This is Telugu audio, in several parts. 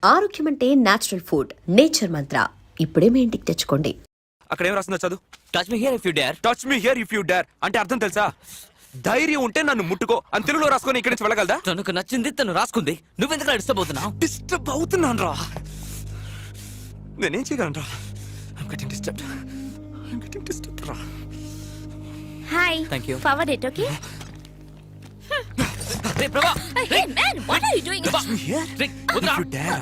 ఆరోగ్యం అంటే నేచురల్ ఫుడ్. నేచర్ మంత్ర ఇప్పుడే మీ ఇంటికి తెచ్చుకోండి. అక్కడ ఏం రాస్తుందో చదువు. Touch me here if you dare. Touch me here if you dare అంటే అర్థం తెలుసా? ధైర్యం ఉంటే నన్ను ముట్టుకో అని తెలుగులో రాసుకొని ఇక్కడి నుంచి వెళ్ళగలదా? తనకు నచ్చింది తను రాసుకుంది, నువ్వెందుకు డిస్టర్బ్ అవుతున్నావు? డిస్టర్బ్ అవుతున్నాను రా. నేనేం చేయగలను రా? I'm getting disturbed రా. Hi. Thank you. Forward it, okay? రే ప్రభా, Hey man, what are you doing? ప్రభా, రే వదరా. If you dare,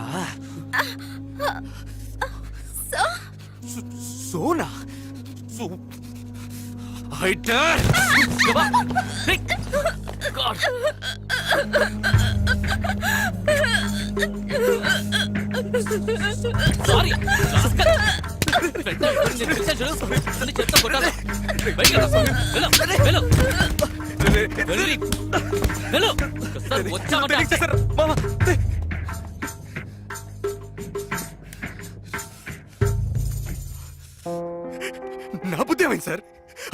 So? Sona so I dare. ప్రభా, రే గాడ్. సారీ చెత్త కొట్టాలి. వచ్చామంటే మామ నా బుద్ధి ఏమైంది సార్?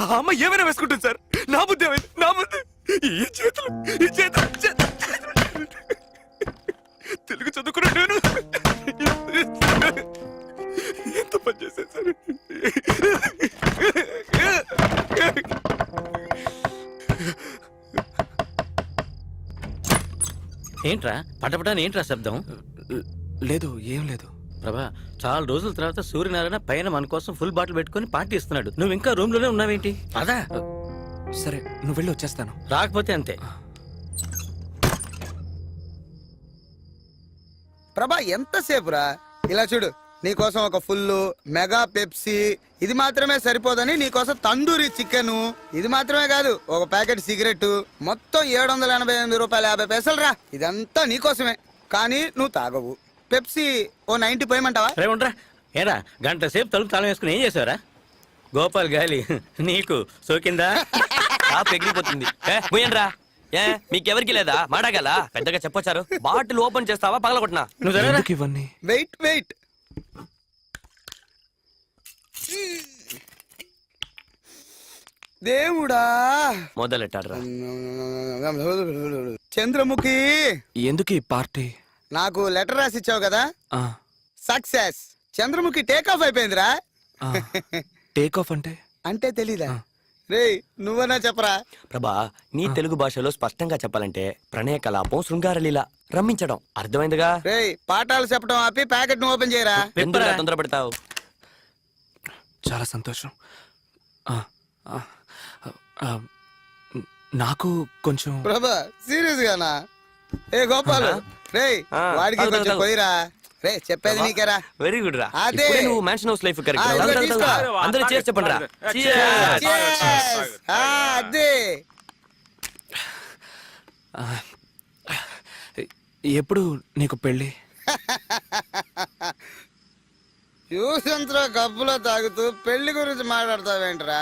ఆ అమ్మ ఏమైనా వేసుకుంటుంది సార్. నా బుద్ధి ఏమైంది? నా బుద్ధి ఈ చేతులు తెలుగు చదువుకున్నా నేను ఎంత పని చేశాను సార్. ఏంట్రా పటపటాని ఏంట్రా శబ్దం? లేదు, ఏం లేదు ప్రభా. చాలా రోజుల తర్వాత సూర్యనారాయణ పైన మన కోసం ఫుల్ బాటిల్ పెట్టుకుని పార్టీ ఇస్తున్నాడు. నువ్వు ఇంకా రూమ్ లోనే ఉన్నావేంటి? అదా సరే, నువ్వు వెళ్ళి వచ్చేస్తాను. రాకపోతే అంతే. ప్రభా ఎంతసేపు రా? ఇలా చూడు, నీకోసం ఒక ఫుల్ మెగా పెప్సీ, ఇది మాత్రమే సరిపోదని నీకోసం తందూరి చికెన్, ఇది మాత్రమే కాదు ఒక ప్యాకెట్ సిగరెట్, మొత్తం 788 రూపాయలు 50 పైసలు రా. ఇదంతా నీకోసమే, కానీ నువ్వు తాగవు. పెప్సీ ఓ 90 పోయమంటావా? రే ఉండరా. ఏరా గంట సేపు తలుపు తాళం వేసుకుని ఏం చేసావరా? గోపాల్ గాలి నీకు సోకిందా? ఎగిరిపోతుంది. పోయండ్రా. ఏ మీకెవరికి లేదా మాడగల? పెద్దగా చెప్పొచ్చారు. బాటిల్ ఓపెన్ చేస్తావా పగలగొట్టినా? నువ్వు సరేనా? ఇవన్నీ వెయిట్ దేవుడా, మొదలెట్టాడ్రా. చంద్రముఖి, ఎందుకు ఈ పార్టీ? నాకు లెటర్ రాసి ఇచ్చావు కదా, ఆ, సక్సెస్. చంద్రముఖి టేక్ ఆఫ్ అయిపోయిందిరా. ఆ. టేక్ ఆఫ్ అంటే? అంటే తెలీదా? రే నువ్వన్నా చెప్పరా. ప్రభా, నీ తెలుగు భాషలో స్పష్టంగా చెప్పాలంటే ప్రణయ కలాపం, శృంగారలీల, రమ్మించడం. అర్థమైందిగా? రే పాఠాలు చెప్పడం ఆపి ప్యాకెట్ ను ఓపెన్ చేయరా. ఎందుకు తొందరపడతావు? చాలా సంతోషం. ఆ, ఆ, ఆ, నాకు కొంచెం ప్రభా సీరియస్ గానా? ఏ గోపాల్, రే వాడికి తాగు, కొంచెం తాగు. పోయిరా. రే చెప్పేది నీకేరా. వెరీ గుడ్ రా. అదే. ఇప్పుడే నువ్వు మ్యాన్షన్ హౌస్ లైఫ్ ఆ, ఇదిగో తీసుకో. అందరూ చేసి చెప్పండి రా. Cheers. ఆ, అదే. ఎప్పుడు నీకు పెళ్ళి? యూసంత్రా కప్పులో తాగుతూ పెళ్లి గురించి మాట్లాడతావేంట్రా?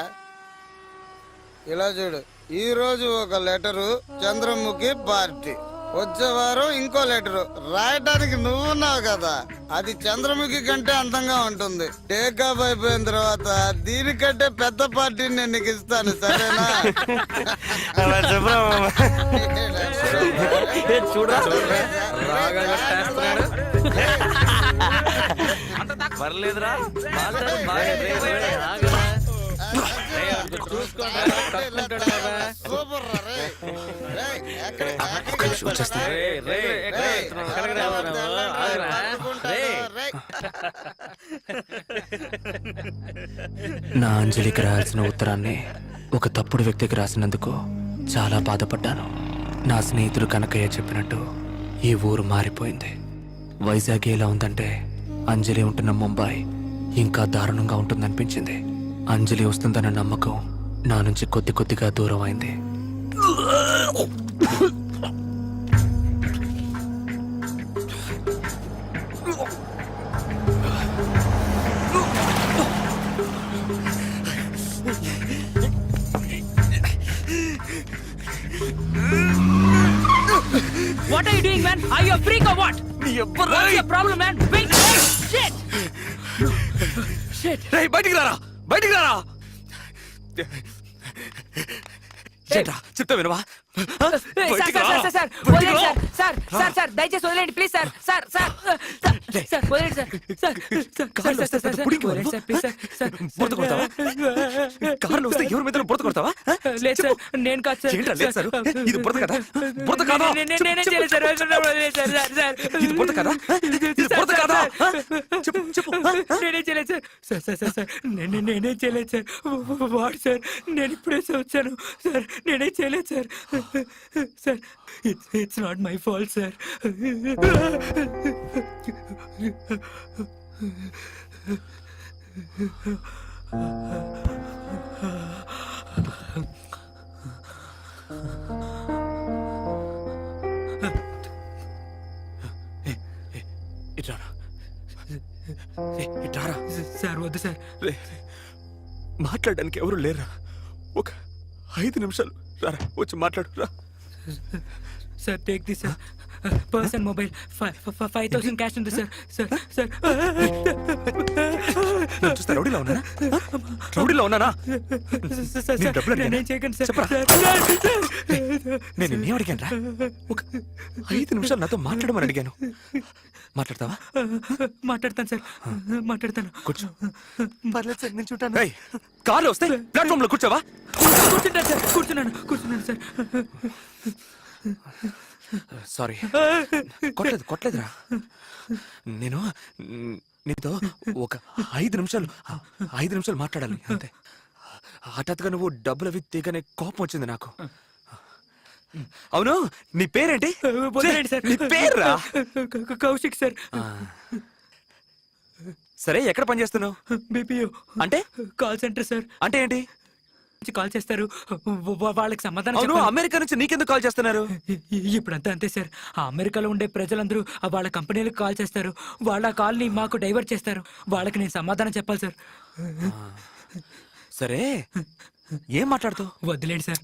ఇలా చూడు, ఈ రోజు ఒక లెటరు, చంద్రముఖి పార్టీ. వచ్చే వారం ఇంకో లెటరు రాయటానికి నువ్వున్నావు కదా, అది చంద్రముఖి కంటే అందంగా ఉంటుంది. టేక్ ఆఫ్ అయిపోయిన తర్వాత దీనికంటే పెద్ద పార్టీని నేను నీకు ఇస్తాను, సరేనా? చూడరా పర్లేదురా. సూపర్ రా, రే. రే, ఎక్కడ ఒక్క నిమిషం వచ్చేస్తాను. నా అంజలికి రాయాల్సిన ఉత్తరాన్ని ఒక తప్పుడు వ్యక్తికి రాసినందుకు చాలా బాధపడ్డాను. నా స్నేహితుడు కనకయ్య చెప్పినట్టు ఈ ఊరు మారిపోయింది. వైజాగ్ ఎలా ఉందంటే అంజలి ఉంటున్న ముంబై ఇంకా దారుణంగా ఉంటుందనిపించింది. అంజలి వస్తుందన్న నమ్మకం నా నుంచి కొద్ది కొద్దిగా దూరం అయింది. What are you doing, man? Are you a freak or what? What's your problem, man? Wait! Shit! Shit! రేయ్, బయటికి రారా, బయటికి రారా. చెప్తా వినవా? సార్ దయచేసి వదిలేండి ప్లీజ్ సార్. సార్ సార్ వదిలేండి సార్ సార్ సార్ కార్లో వస్తే సార్, సార్, పుడింగి వదిలేండి సార్, ప్లీజ్ సార్, సార్. బురద కొడతావా? కార్లో వస్తే ఎవరి మీద బురద కొడతావా? లేదు సార్, నేను కాదు సార్. ఏంట్రా లేదు సార్? ఇది బురద కదా? బురద కాదా? నేనే చేయలేదు సార్, వదిలేండి సార్, సార్, సార్. ఇది బురద కదా? ఇది బురద కాదా? చెప్పు చెప్పు. నేనే చేయలేదు sir. Sir sir sir sir నేనే చేయలేదు సార్. వాడు సార్, నేను ఇప్పుడే వచ్చాను సార్. నేనే చేయలేదు sir. Sir it's not my fault sir. ఇట్రారా ఇట్రారా. సార్ వద్దు సార్. మాట్లాడడానికి ఎవరు లేరా? ఒక 5 నిమిషాలు రారా, వచ్చి మాట్లాడు రా. Sir take this sir. Person mobile 5,000 cash ఉంది సార్. సార్ సార్ నన్ను చూస్తే రౌడీలో ఉన్నానా? రౌడీలో ఉన్నానా? నేను డబ్బులు అడిగానా? నేనేం చేయకండి సార్. చెప్పరా? సార్, నేను నిన్నేం అడిగాను రా? ఒక 5 నిమిషాలు నాతో మాట్లాడమని అడిగాను. మాట్లాడతావా? మాట్లాడతాను సార్, మాట్లాడతాను. కూర్చో. పర్లేదు సార్, నేను చూడాను. కార్లో వస్తే ప్లాట్ఫామ్ లో కూర్చోవా? కూర్చుంటాను సార్, కూర్చున్నాను సార్. సారీ, కొట్టలేదురా. నేను నీతో ఒక 5 నిమిషాలు మాట్లాడాలి అంతే. హఠాత్తుగా నువ్వు డబ్బులు అవి తీగనే కోపం వచ్చింది నాకు. అవును, నీ పేరేంటి? వదిలేండి సార్. నీ పేర్రా? కౌశిక్ సార్. సరే, ఎక్కడ పని చేస్తున్నావు? బీపీఓ అంటే కాల్ సెంటర్ సార్. అంటే ఏంటి? కాల్ చేస్తారు, వాళ్ళకి సమాధానం అవును, చెప్పాలి. అమెరికా నుంచి నీకెందుకు కాల్ చేస్తున్నారు? ఇప్పుడంతా అంతే సార్. ఆ అమెరికాలో ఉండే ప్రజలందరూ వాళ్ళ కంపెనీలకు కాల్ చేస్తారు. వాళ్ళ కాల్ ని మాకు డైవర్ట్ చేస్తారు. వాళ్ళకి నేను సమాధానం చెప్పాలి సార్. సరే, ఏం మాట్లాడుతావు? వదిలేండి సార్.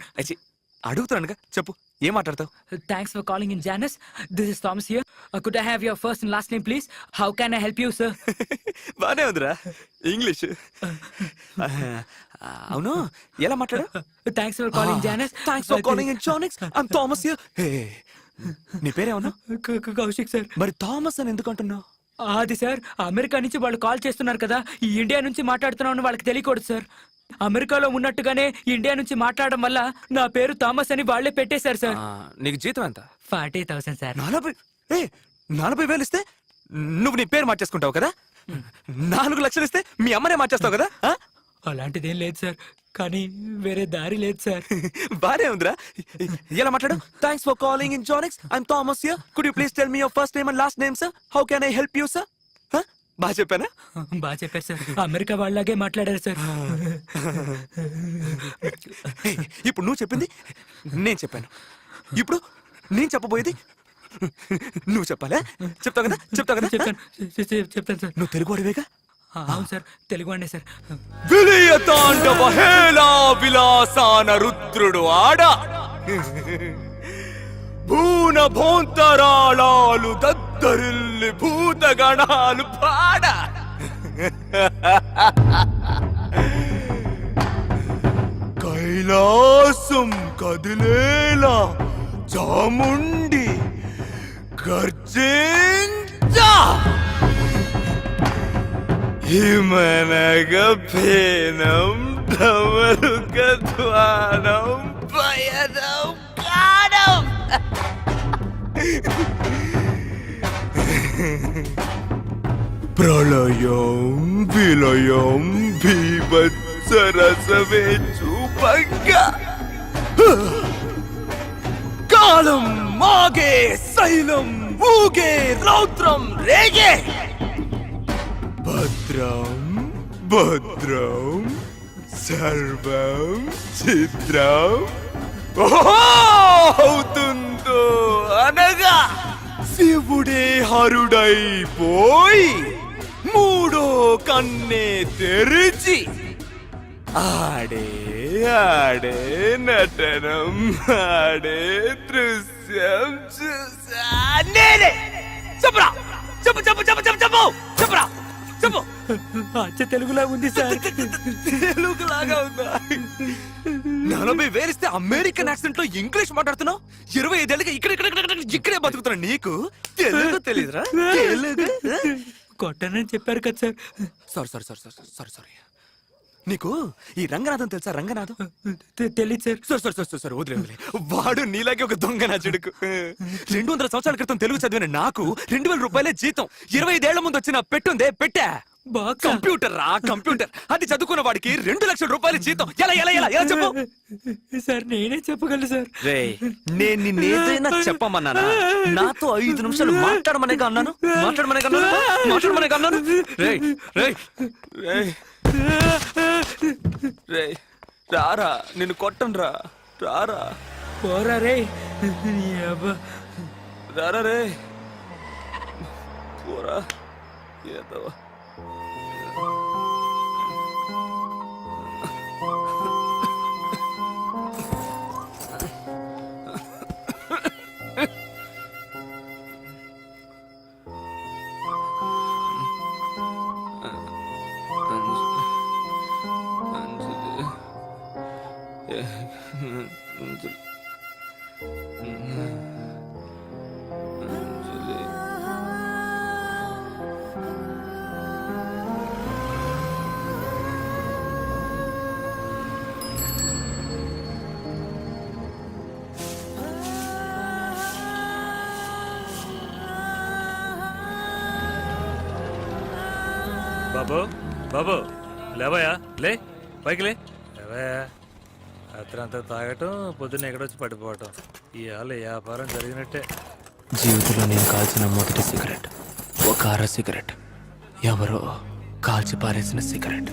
అడుగుతున్నానుగా, చెప్పు, ఏం మాట్లాడతావు? Thanks for calling in Janus. This is Thomas here. Could I have your first and last name please? How can I help you sir? బానే ఉందిరా ఇంగ్లీష్. అవును, ఎలా మాట్లాడు? Thanks for calling Janus. Thanks for calling in Janus. I'm Thomas here. నీ పేరేమన్నా? కౌశిక్ సార్. మరి థామస్ అని ఎందుకు అంటున్నావు? అది సార్, అమెరికా నుంచి వాళ్ళు కాల్ చేస్తున్నారు కదా, ఈ ఇండియా నుంచి మాట్లాడుతున్నామని వాళ్ళకి తెలియకూడదు సార్. అమెరికాలో ఉన్నట్టుగానే ఇండియా నుంచి మాట్లాడడం వల్ల నా పేరు థామస్ అని వాళ్ళే పెట్టేశారు సార్. నీకు జీతం ఎంత? 40,000 సార్. 40,000 ఇస్తే నువ్వు నీ పేరు మార్చేసుకుంటావు కదా? 4 లక్షలు ఇస్తే మీ అమ్మనే మార్చేస్తావు కదా? అలాంటిదేం లేదు సార్, కానీ వేరే దారి లేదు సార్. బానే ఉందిరా. ఎలా మాట్లాడు? Thanks for calling in జానిక్స్. I'm Thomas here. Could you please tell me your first name and last name sir? How can I help you sir? బాగా చెప్పానా? బాగా చెప్పారు సార్. అమెరికా వాళ్ళలాగే మాట్లాడారు సార్. ఇప్పుడు నువ్వు చెప్పింది నేను చెప్పాను. ఇప్పుడు నేను చెప్పబోయేది నువ్వు చెప్పాలా? చెప్తావు కదా? చెప్తాను సార్. నువ్వు తెలుగు వాడివేగా? అవును సార్, తెలుగు అండి సార్. విలయ తాండవ హేళా విలాసాన రుద్రుడు ఆడ భూన భోంతరాళాలు దద్దరిల్లి భూతగణాలు పాడ కైలాసం కదిలేలా చాముండి గర్జించా హిమనగ ఫేనం ధమరుక ధ్వానం పయనం కాడం ప్రళయం విలయం భీభత్సరసమే చూపంగా కాలం మాగే శైలం ఊగే రౌద్రం రేగే భద్రం భద్రం సర్వం చిత్రం అవుతుందో అనగా శివుడే హరుడైపోయి మూడో కన్నే తెరిచి ఆడే ఆడే నటనం ఆడే దృశ్యం చూసా నేనే. చెప్పరా, చెప్పు చెప్పు చెప్పు చెప్పు చెప్పు చెప్పరా, చెప్పు. అచ్చ తెలుగులా ఉంది సార్. తెలుగులాగా ఉందా? 40,000 ఇస్తే అమెరికన్ యాక్సెంట్ లో ఇంగ్లీష్ మాట్లాడుతున్నావు. 25 ఏళ్ళకి ఇక్కడే బతుకుతున్నా. నీకు తెలుగు తెలీదురా? తెలుగు కొట్టానని చెప్పారు కదా సార్. సారీ. నీకు ఈ రంగనాథం తెలుసా? రంగనాథం తెలియదు సార్. సార్ వదిలే. వాడు నీలాగే ఒక దొంగ నా చెడుకు. 200 సంవత్సరాల క్రితం తెలుగు చదివిన నాకు 2000 రూపాయలే జీతం. 25 ఏళ్ల ముందు వచ్చిన పెట్టుందే పెట్టా. బాక్స్ కంప్యూటర్ రా కంప్యూటర్. అది చదువుకున్న వాడికి 2 లక్షల రూపాయల జీతం. ఎలా చెప్పు? సార్ నేనే చెప్పగలను సార్. రేయ్, నేను నిన్నేదైనా చెప్పమన్నానా? నాతో 5 నిమిషాలు మాట్లాడమనేగా అన్నాను. రేయ్ రేయ్ రేయ్ రేయ్ రారా, నిన్ను కొట్టనురా. రారా పోరా రే. నీ అబ్బా. రారా రే పోరా. ఏదో బాబు లేవయా, లే పైకి లే. లేవయా. రాత్రంతా తాగటం, పొద్దున్న ఎక్కడొచ్చి పడిపోవటం. ఇవాళ వ్యాపారం జరిగినట్టే. జీవితంలో నేను కాల్చిన మొదటి సిగరెట్ ఒక అర సిగరెట్. ఎవరో కాల్చి పారేసిన సిగరెట్.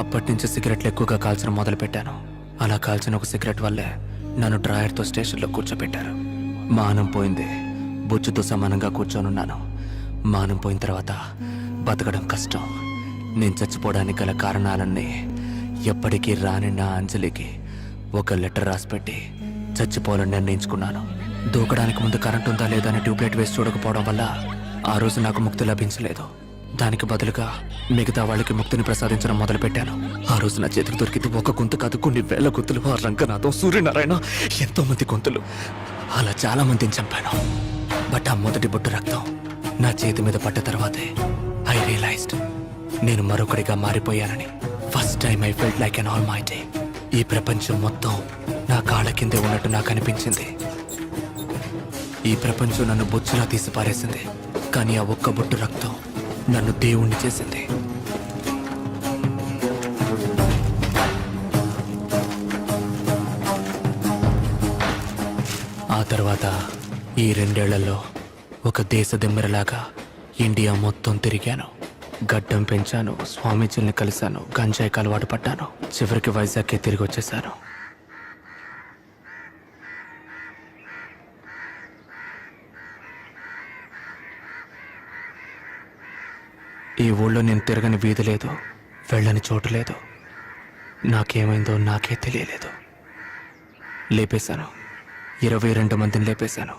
అప్పటి నుంచి సిగరెట్లు ఎక్కువగా కాల్చడం మొదలు పెట్టాను. అలా కాల్చిన ఒక సిగరెట్ వల్లే నన్ను డ్రాయర్తో స్టేషన్లో కూర్చోబెట్టారు. మానం పోయింది. బుచ్చుతో సమానంగా కూర్చొనున్నాను. మానం పోయిన తర్వాత బతకడం కష్టం. నేను చచ్చిపోవడానికి గల కారణాలన్నీ ఎప్పటికీ రాని నా అంజలికి ఒక లెటర్ రాసిపెట్టి చచ్చిపోవాలని నిర్ణయించుకున్నాను. దూకడానికి ముందు కరెంట్ ఉందా లేదా అని ట్యూబ్లైట్ వేసి చూడకపోవడం వల్ల ఆ రోజు నాకు ముక్తి లభించలేదు. దానికి బదులుగా మిగతా వాళ్ళకి ముక్తిని ప్రసాదించడం మొదలుపెట్టాను. ఆ రోజు నా చేతికి దొరికింది ఒక గొంతు కాదు, కొన్ని వేల గొంతులు. ఆ రంగనాథం, సూర్యనారాయణ, ఎంతో మంది గొంతులు. అలా చాలా మందిని చంపాను. బట్ ఆ మొదటి బొట్టు రక్తం నా చేతి మీద పడ్డ తర్వాతే ఐ రియలైజ్డ్ నేను మరొకడిగా మారిపోయానని. First time I felt like an almighty. ఈ ప్రపంచం మొత్తం నా కాళ్ళ కిందే ఉన్నట్టు నాకు అనిపించింది. ఈ ప్రపంచం నన్ను బొచ్చులా తీసి పారేసింది. కానీ ఆ ఒక్క బొట్టు రక్తం నన్ను దేవుణ్ణి చేసింది. ఆ తర్వాత ఈ 2 ఏళ్లలో ఒక దేశదిమ్మరలాగా ఇండియా మొత్తం తిరిగాను. గడ్డం పెంచాను, స్వామీజీల్ని కలిశాను, గంజాయికి అలవాటు పడ్డాను. చివరికి వైజాగ్కే తిరిగి వచ్చేసాను. ఈ ఊళ్ళో నేను తిరగని వీధి లేదు, వెళ్ళని చోటు లేదు. నాకేమైందో నాకే తెలియలేదు. లేపేశాను. 22 మందిని లేపేశాను.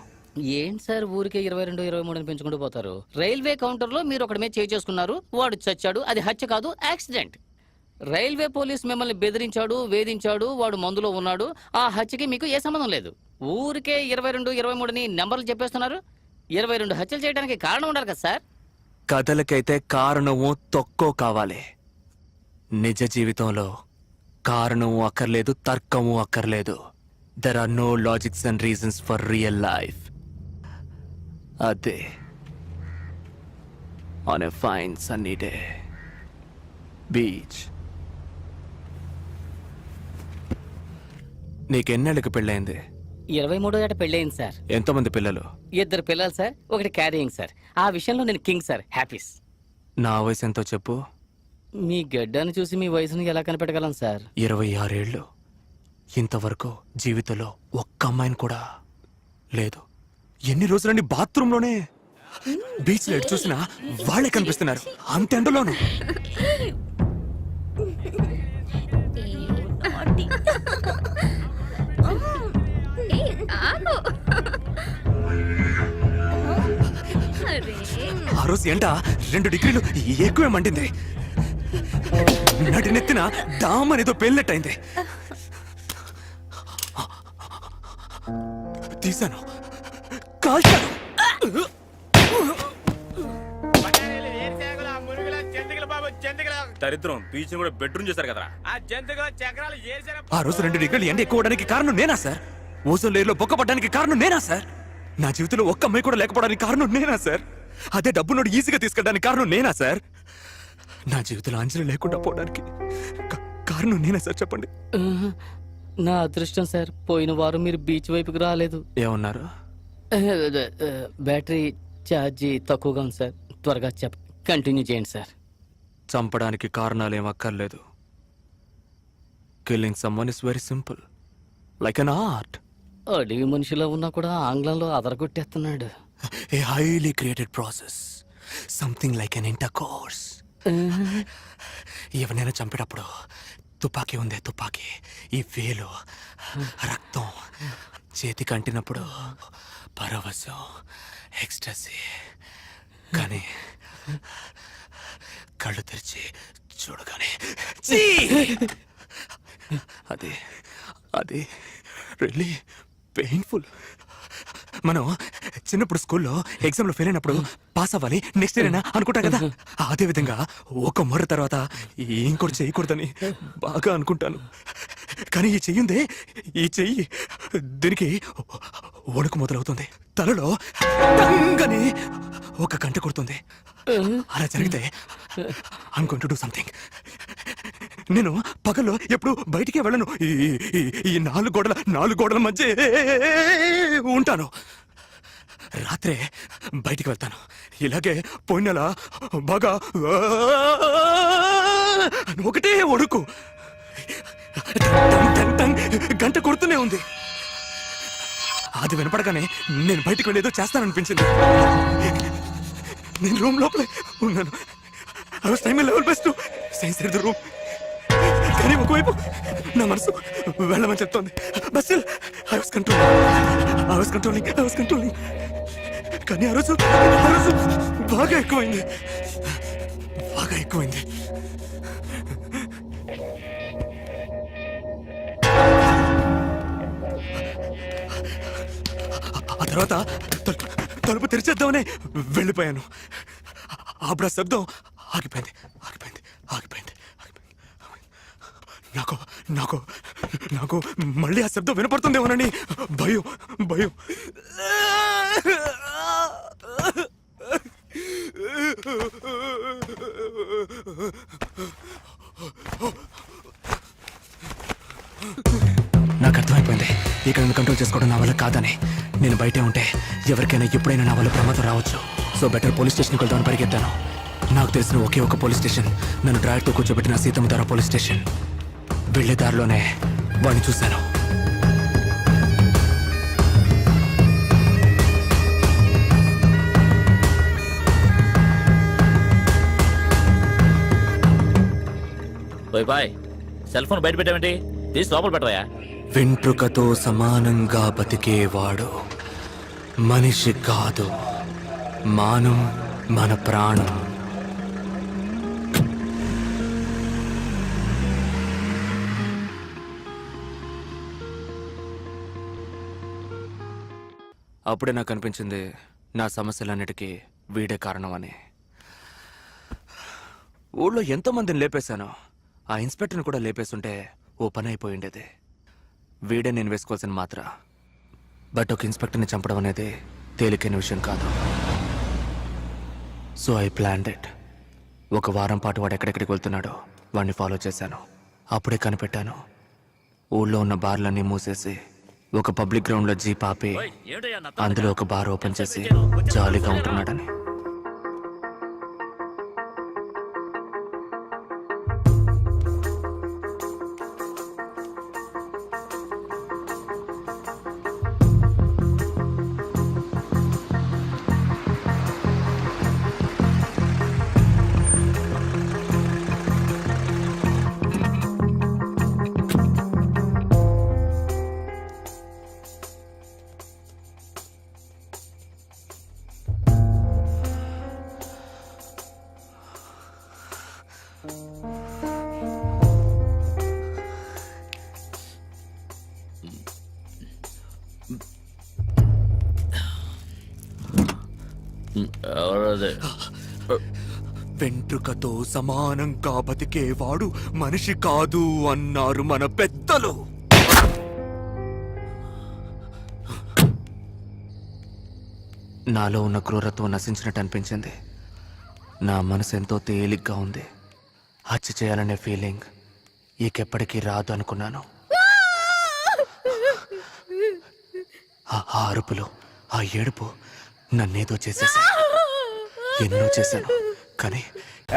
ఏంటి సార్ ఊరికే 22, 23 పెంచుకుంటూ పోతారు? రైల్వే కౌంటర్ లో మీరు ఒకటి మీద చేసుకున్నారు, వాడు చచ్చాడు. అది హత్య కాదు, యాక్సిడెంట్. రైల్వే పోలీస్ మిమ్మల్ని బెదిరించాడు, వేధించాడు, వాడు మందులో ఉన్నాడు. ఆ హత్యకి మీకు ఏ సంబంధం లేదు. ఊరికే 22, 23 నెంబర్లు చెప్పేస్తున్నారు. 22 హత్యలు చేయడానికి కారణం ఉండాలి కదా సార్. కథలకైతే కారణమో తొక్కో కావాలి. నిజ జీవితంలో కారణము అక్కర్లేదు, తర్కము అక్కర్లేదు. There are no logics and reasons for real life. అదే on a fine sunny day, beach. నీకెన్నేళ్ళకి పెళ్ళైంది? 23వ ఏట పెళ్ళయింది సార్. ఎంతమంది పిల్లలు? 2 పిల్లలు సార్, ఒకటి క్యారియింగ్ సార్. ఆ విషయంలో నేను కింగ్ సార్, హ్యాపీస్. నా వయసు ఎంతో చెప్పు. మీ గడ్డాన్ని చూసి మీ వయసును ఎలా కనిపెట్టగలం సార్? 26 ఏళ్ళు. ఇంతవరకు జీవితంలో ఒక్క అమ్మాయిని కూడా లేదు. ఎన్ని రోజులని బాత్రూంలోనే. బీచ్ లో ఎటు చూసినా వాళ్ళే కనిపిస్తున్నారు, అంత ఎండలోను. ఆ రోజు ఎండ 2 డిగ్రీలు ఎక్కువే మండింది. నడినెత్తిన డామ్ అనేదో పేలినట్టయింది. తీశాను, కాల్చాను. దరిద్రం బీచ్ కూడా బెడ్రూమ్ చేశారు కదా. ఆ రోజు 2 డిగ్రీలు ఎండ ఎక్కువడానికి కారణం నేనా సార్? ఓజోన్ లేయర్లో బొక్క పడ్డానికి కారణం నేనా సార్? నా జీవితంలో ఒక్క అమ్మాయి కూడా లేకపోవడానికి కారణం నేనా సార్? అదే డబ్బు నోడు ఈజీగా తీసుకెళ్ళడానికి కారణం నేనా సార్? నా జీవితంలో అంజలి లేకుండా పోవడానికి కారణం నేనా సార్? చెప్పండి. నా అదృష్టం సార్, పోయిన వారం మీరు బీచ్ వైపుకి రాలేదు. ఏమన్నారు? బ్యాటరీ ఛార్జీ తక్కువగా ఉంది సార్. త్వరగా కంటిన్యూ చేయండి సార్. చంపడానికి కారణాలు ఏం అక్కర్లేదు. Killing someone is very simple, like an art. అడవి మనిషిలో ఉన్నా కూడా ఆంగ్లంలో అదరగొట్టేస్తున్నాడు. A highly created process, something like an intercourse. ఎవరైనా చంపేటప్పుడు తుపాకీ ఉందే తుపాకీ, ఈ వేలు రక్తం చేతికి అంటినప్పుడు పరవశం, ఎక్స్టసీ. కానీ కళ్ళు తెరిచి చూడగానే ఛీ! అది అది రియల్లీ పెయిన్ఫుల్. మనం చిన్నప్పుడు స్కూల్లో ఎగ్జామ్లో ఫెయిల్ అయినప్పుడు పాస్ అవ్వాలి, నెక్స్ట్ ఇయర్ అయినా అనుకుంటాం కదా. అదే విధంగా ఒక మొర్ర తర్వాత ఇంకోటి చేయకూడదని బాగా అనుకుంటాను. కానీ ఈ చెయ్యిందే, ఈ చెయ్యి దీనికి వణుకు మొదలవుతుంది. తలలో టంగని ఒక గంట కొడుతుంది. అలా జరిగితే I'm going to do something. నేను పగల్లో ఎప్పుడు బయటికే వెళ్ళను. ఈ నాలుగు గోడల మధ్య ఉంటాను. రాత్రే బయటికి వెళ్తాను. ఇలాగే పోయిన నెల బాగా ఒకటే ఒడుకు గంట కొడుతూనే ఉంది. అది వినపడగానే నేను బయటికి వెళ్ళేదో చేస్తాననిపించింది. నేను రూమ్ లోపలే ఉన్నాను. I was trying my level best to stay inside the room. కానీ ఒకవైపు నా మనసు వెళ్ళమని చెప్తోంది. But still I was controlling. కానీ ఆ రోజు బాగా ఎక్కువైంది. ఆ తర్వాత తలుపు తెరిచేద్దామని వెళ్ళిపోయాను. అప్పుడు ఆ శబ్దం ఆగిపోయింది. నాకు మళ్ళీ ఆ శబ్దం వినపడుతుందేమోనని భయం. నాకు అర్థమైపోయింది ఇక్కడ కంట్రోల్ చేసుకోవడం నా వల్ల కాదని. నేను బయటే ఉంటే ఎవరికైనా ఎప్పుడైనా నా వల్ల ప్రమాదం రావచ్చు. సో బెటర్ పోలీస్ స్టేషన్కి వెళ్దామని పరిగెత్తాను. నాకు తెలిసిన ఒకే ఒక పోలీస్ స్టేషన్ నన్ను డ్రైవర్తో కూర్చోబెట్టిన సీతమ్మధార పోలీస్ స్టేషన్. వెళ్లే దారిలోనే వాడిని చూశాను. బాయ్ సెల్ ఫోన్ బయట పెట్టామంటే తీసి లోపల పెట్టవా. వెంట్రుకతో సమానంగా బతికేవాడు మనిషి కాదు, మానం మన ప్రాణం. అప్పుడే నాకు అనిపించింది నా సమస్యలన్నిటికీ వీడే కారణం అని. ఊళ్ళో ఎంతో మందిని లేపేశాను. ఆ ఇన్స్పెక్టర్ని కూడా లేపేస్తుంటే ఓ పని అయిపోయి ఉండేది. వీడే నేను వేసుకోవాల్సిన మాత్ర. బట్ ఒక ఇన్స్పెక్టర్ని చంపడం అనేది తేలికైన విషయం కాదు. So I planned it. ఒక వారం పాటు వాడు ఎక్కడెక్కడికి వెళ్తున్నాడో వాడిని ఫాలో చేశాను. అప్పుడే కనిపెట్టాను, ఊళ్ళో ఉన్న బార్లన్నీ మూసేసి ఒక పబ్లిక్ గ్రౌండ్లో జీప్ ఆపి అందులో ఒక బార్ ఓపెన్ చేసి జాలీగా ఉంటున్నాడని. వెంట్రుకతో సమానంగా బతికేవాడు మనిషి కాదు అన్నారు మన పెద్దలు. నాలో ఉన్న క్రూరత్వం నశించినట్టు అనిపించింది. నా మనసు ఎంతో తేలిగ్గా ఉంది. హత్య చేయాలనే ఫీలింగ్ ఇకెప్పటికీ రాదు అనుకున్నాను. ఆ అరుపులు, ఆ ఏడుపు నన్నేదో చేసేసాయి. ఎన్నో చేశాను కానీ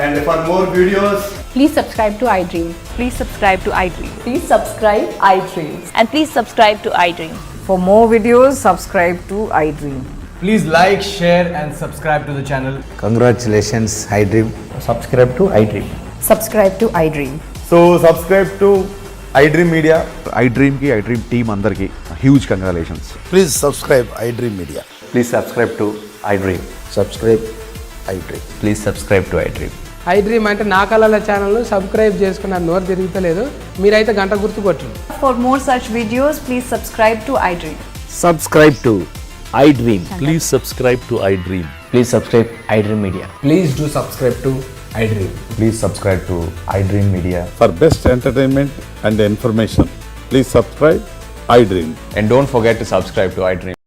And for more videos, Please subscribe to iDream. Please subscribe to iDream. Please subscribe iDream. And please subscribe to iDream. For more videos, subscribe to iDream. please like, share, and subscribe to the channel. Congratulations iDream. Subscribe to iDream. Subscribe to iDream. So, subscribe to iDream Media. iDream కి iDream టీమ్ అందరికి huge congratulations. Please subscribe iDream media. Please subscribe to iDream. Subscribe iDream. Please subscribe to iDream. iDream అంటే నా కళల ఛానల్ సబ్స్క్రైబ్ చేసుకున్న నోరు తిరుగుతలేదు. మీరైతే గంట గుర్తు కొట్టండి. For more such videos, please subscribe to iDream. Subscribe to iDream. Please subscribe to iDream. Please subscribe iDream Media. Please do subscribe to iDream. Please subscribe to iDream media. For best entertainment and information please subscribe iDream. And don't forget to subscribe to iDream.